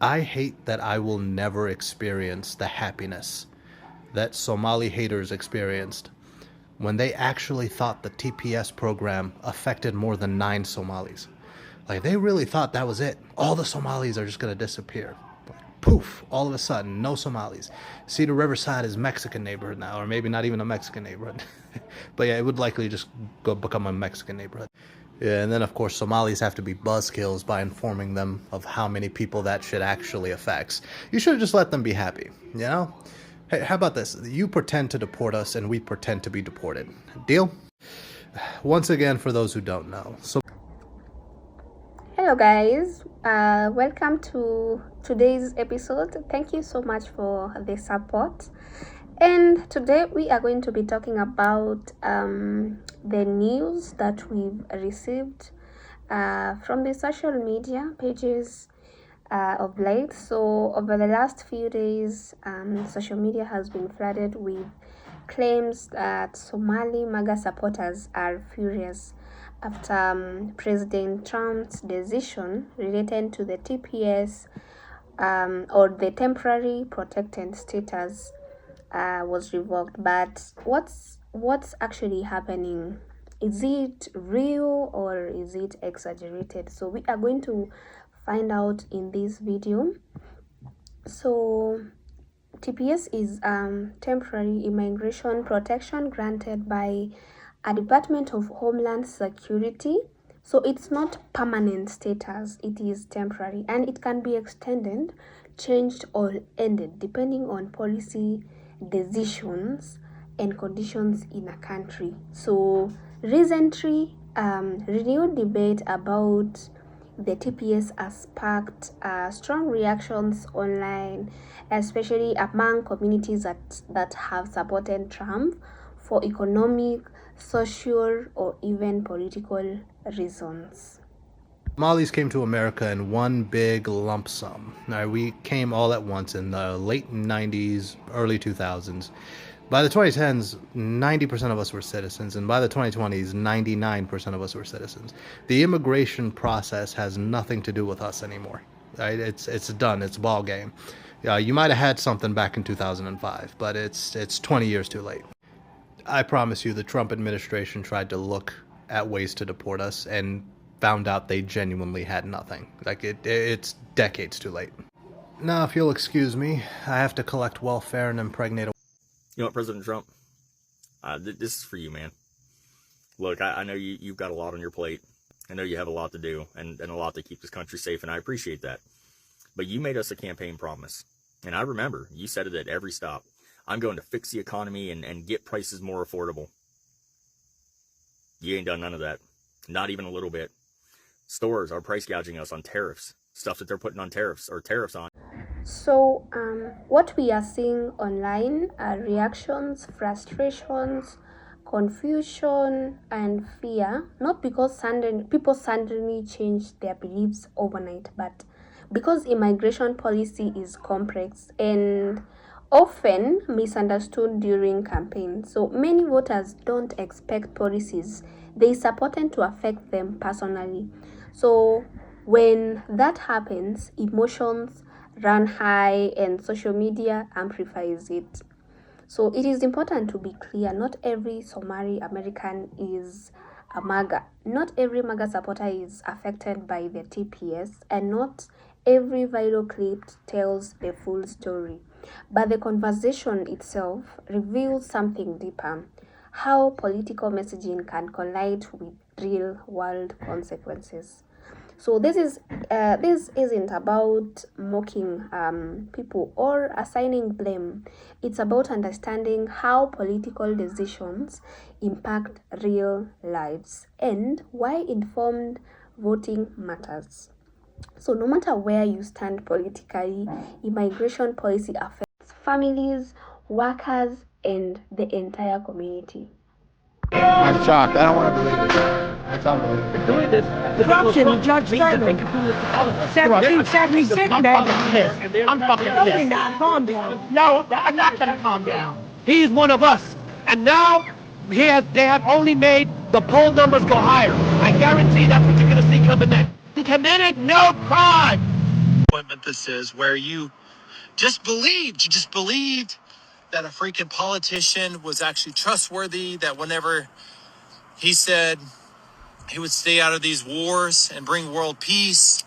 I hate that I will never experience the happiness that Somali haters experienced when they actually thought the TPS program affected more than 9 Somalis. Like, they really thought that was it. All the Somalis are just going to disappear. Poof, all of a sudden, no Somalis. Cedar Riverside is Mexican neighborhood now, or maybe not even a Mexican neighborhood. But yeah, it would likely just go become a Mexican neighborhood. Yeah, and then of course Somalis have to be buzzkills by informing them of how many people that shit actually affects. You should have just let them be happy, you know? Hey, how about this? You pretend to deport us and we pretend to be deported. Deal? Once again, for those who don't know. Hello guys, welcome to today's episode. Thank you so much for the support. And today we are going to be talking about the news that we've received from the social media pages of late. So over the last few days, social media has been flooded with claims that Somali MAGA supporters are furious after President Trump's decision related to the TPS or the temporary protected status was revoked. But what's actually happening? Is it real or is it exaggerated? So we are going to find out in this video. So TPS is temporary immigration protection granted by a Department of Homeland Security. So it's not permanent status, it is temporary, and it can be extended, changed, or ended depending on policy decisions and conditions in a country. So recently, renewed debate about the TPS has sparked strong reactions online, especially among communities that have supported Trump for economic, social, or even political reasons. Somalis came to America in one big lump sum. Now, we came all at once in the late 90s, early 2000s. By the 2010s, 90% of us were citizens, and by the 2020s, 99% of us were citizens. The immigration process has nothing to do with us anymore. Right? It's done. It's a ball game. You might have had something back in 2005, but it's 20 years too late. I promise you, the Trump administration tried to look at ways to deport us and found out they genuinely had nothing. Like, it's decades too late. Now, if you'll excuse me, I have to collect welfare and impregnate a... You know what, President Trump? This is for you, man. Look, I know you've got a lot on your plate. I know you have a lot to do and a lot to keep this country safe, and I appreciate that. But you made us a campaign promise. And I remember you said it at every stop. I'm going to fix the economy and get prices more affordable. You ain't done none of that. Not even a little bit. Stores are price gouging us on tariffs. Stuff that they're putting on tariffs on. So what we are seeing online are reactions, frustrations, confusion, and fear, not because people suddenly change their beliefs overnight, but because immigration policy is complex and often misunderstood during campaigns. So many voters don't expect policies they supported to affect them personally. So when that happens, emotions run high and social media amplifies it. So it is important to be clear, not every Somali American is a MAGA. Not every MAGA supporter is affected by the TPS, and not every viral clip tells the full story. But the conversation itself reveals something deeper: how political messaging can collide with real-world consequences. So this isn't about mocking people or assigning blame. It's about understanding how political decisions impact real lives and why informed voting matters. So no matter where you stand politically, immigration policy affects families, workers, and the entire community. I'm shocked. I don't want to believe it. It's unbelievable. Corruption, Judge Sterling. 1776, man. I'm fucking pissed. Calm down. No, I'm not going to calm down. He's one of us. And now, they have only made the poll numbers go higher. I guarantee that's what you're going to see coming next. He committed no crime. emphasis where you just believed that a freaking politician was actually trustworthy, that whenever he said he would stay out of these wars and bring world peace,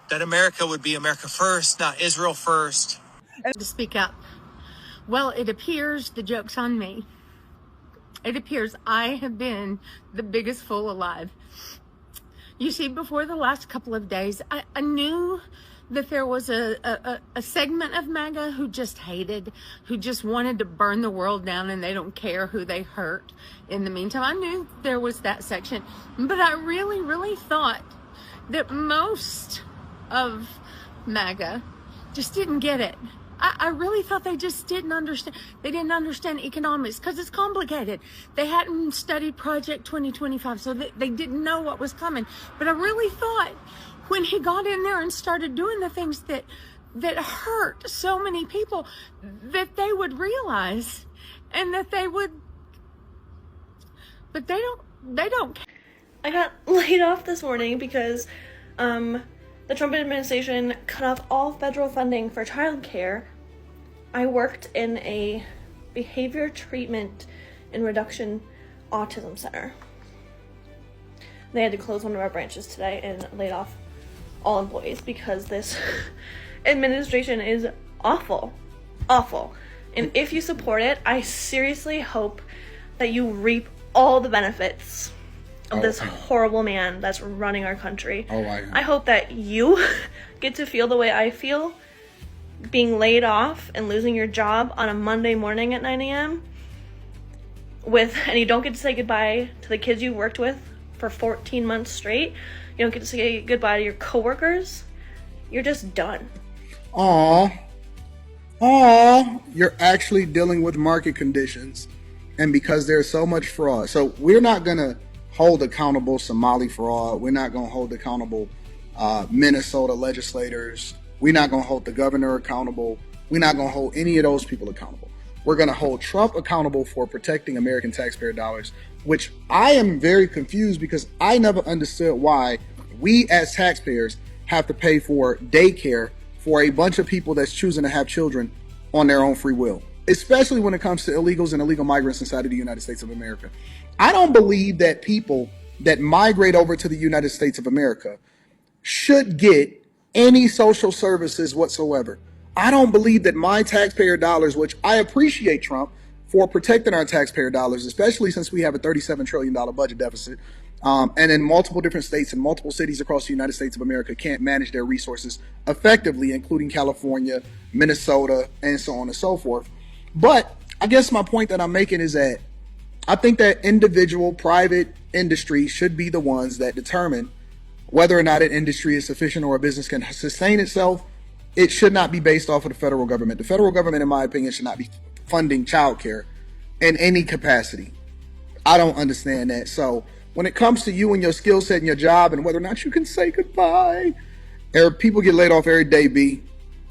that America would be America first, not Israel first. To speak up. Well, it appears the joke's on me. It appears I have been the biggest fool alive. You see, before the last couple of days, I knew that there was a segment of MAGA who just hated, who just wanted to burn the world down, and they don't care who they hurt. In the meantime, I knew there was that section, but I really, really thought that most of MAGA just didn't get it. I really thought they just didn't understand. They didn't understand economics because it's complicated. They hadn't studied Project 2025, so they didn't know what was coming. But I really thought when he got in there and started doing the things that hurt so many people, that they would realize, and that they would. But they don't. I got laid off this morning because the Trump administration cut off all federal funding for childcare. I worked in a behavior treatment and reduction autism center. They had to close one of our branches today and laid off all employees because this administration is awful. Awful. And if you support it, I seriously hope that you reap all the benefits of this horrible man that's running our country. I hope that you get to feel the way I feel, being laid off and losing your job on a Monday morning at 9 a.m. and you don't get to say goodbye to the kids you worked with for 14 months straight. You don't get to say goodbye to your coworkers. You're just done. You're actually dealing with market conditions, and because there's so much fraud. So we're not gonna hold accountable Somali fraud. We're not going to hold accountable Minnesota legislators. We're not going to hold the governor accountable. We're not going to hold any of those people accountable. We're going to hold Trump accountable for protecting American taxpayer dollars, which I am very confused because I never understood why we as taxpayers have to pay for daycare for a bunch of people that's choosing to have children on their own free will, especially when it comes to illegals and illegal migrants inside of the United States of America. I don't believe that people that migrate over to the United States of America should get any social services whatsoever. I don't believe that my taxpayer dollars, which I appreciate Trump for protecting our taxpayer dollars, especially since we have a $37 trillion budget deficit, and in multiple different states and multiple cities across the United States of America can't manage their resources effectively, including California, Minnesota, and so on and so forth. But I guess my point that I'm making is that I think that individual private industry should be the ones that determine whether or not an industry is sufficient or a business can sustain itself. It should not be based off of the federal government. The federal government, in my opinion, should not be funding childcare in any capacity. I don't understand that. So when it comes to you and your skill set and your job and whether or not you can say goodbye, people get laid off every day, B.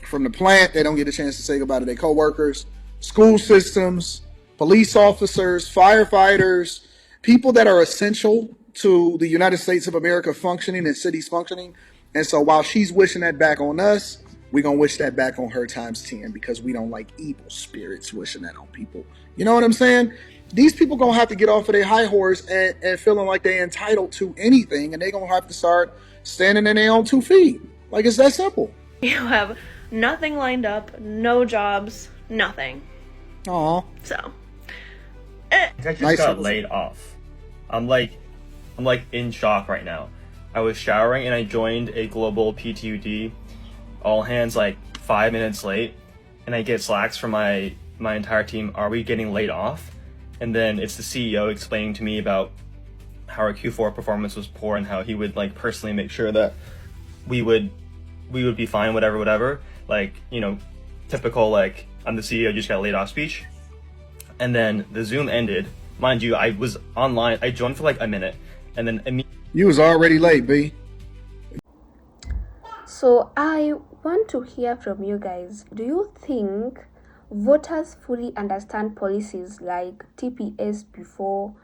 From the plant, they don't get a chance to say goodbye to their coworkers, school systems, police officers, firefighters, people that are essential to the United States of America functioning and cities functioning. And so while she's wishing that back on us, we're going to wish that back on her times 10 because we don't like evil spirits wishing that on people. You know what I'm saying? These people going to have to get off of their high horse and feeling like they're entitled to anything, and they're going to have to start standing in their own 2 feet. Like, it's that simple. You have nothing lined up, no jobs, nothing. Aw. So. I just got laid off. I'm like in shock right now. I was showering and I joined a global PTUD, all hands like 5 minutes late, and I get slacks from my entire team. Are we getting laid off? And then it's the CEO explaining to me about how our Q4 performance was poor and how he would like personally make sure that we would be fine, whatever. Like, you know, typical like I'm the CEO, just got laid off speech. And then the Zoom ended. Mind you, I was online. I joined for like a minute, and then immediately. You was already late, B. So I want to hear from you guys. Do you think voters fully understand policies like TPS before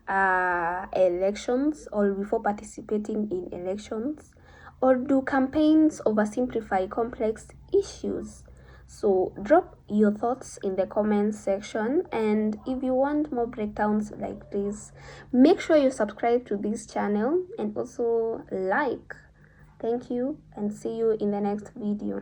elections or before participating in elections? Or do campaigns oversimplify complex issues? So drop your thoughts in the comments section, and if you want more breakdowns like this, make sure you subscribe to this channel and also like. Thank you, and see you in the next video.